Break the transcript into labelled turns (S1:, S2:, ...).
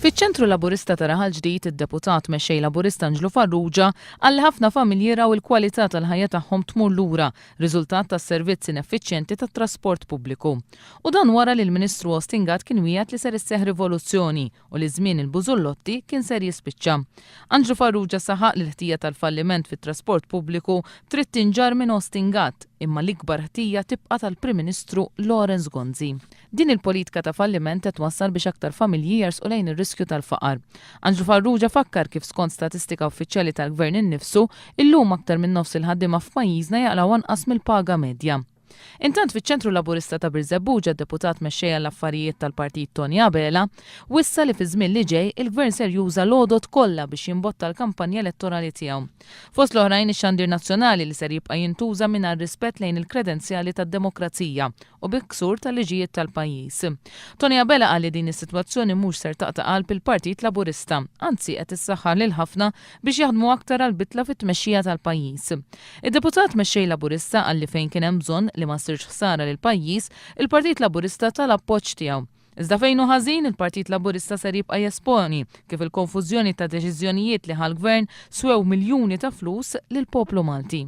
S1: Fiċ-ċentru Laburista ta' Raħal Ġdid id-deputat mexxej Laburista Anġlu Farrugia għalli ħafna familji raw il-kwalità tal-ħajja tagħhom tmur lura, riżultat tas-servizzi ineffiċjenti tat-trasport pubbliku. U dan wara li l-Ministru Ostingat kien wieħed li ser isseħħ rivoluzzjoni u li żmien il-Bużullotti kien ser jispiċċa. Anġlu Farrugia saħaq li l-ħtija tal-falliment fit-trasport pubbliku trid tinġar minn Ostingat, imma l-ikbar ħtija tibqa' tal-Prim Ministru Lawrence Gonzi. Din il-politika ta' falliment qed twassal biex aktar familji jersqu lejn ir-riskju tal-faqar. Anġlu Farrugia fakkar kif skont statistika uffiċjali tal-Gvern innifsu, illum aktar minn nofs il-ħaddiema f'pajjiżna jaqlaw anqas mill-paga medja. Intant fiċ-ċentru Laburista ta' Birzebbuġa d-deputat mexxejja l-affarijiet tal-Partit Tony Abela wissa li fi żmien li ġej il-Gvern ser juża l-għodot kollha biex jimbotta l-kampanja elettorali tiegħu. Fost l-oħrajn ix-xandir nazzjonali li ser jibqa' jintuża mingħajr rispett lejn il-kredenzjali tad-demokrazija u biksur tal-liġijiet tal-pajjiż. Tony Abela qal li din is-sitwazzjoni mhux ser taqta' qalb il-Partit Laburista, anzi qed issaħħar lil ħafna biex jaħdmu aktar għall-bitla fit-tmexxija tal-pajjiż. Id-deputat mexxej Laburista qal li fejn kien hemm bżonn li ma ssirx ħsara lil pajjiż, il-Partit Laburista tal-appoġġ tiegħu. Iżda fejn hu ħażin il-Partit Laburista ser jibqa' jesponi kif il-konfużjoni ta' deċiżjonijiet li ħall-Gvern swew miljuni ta' flus lill-poplu Malti.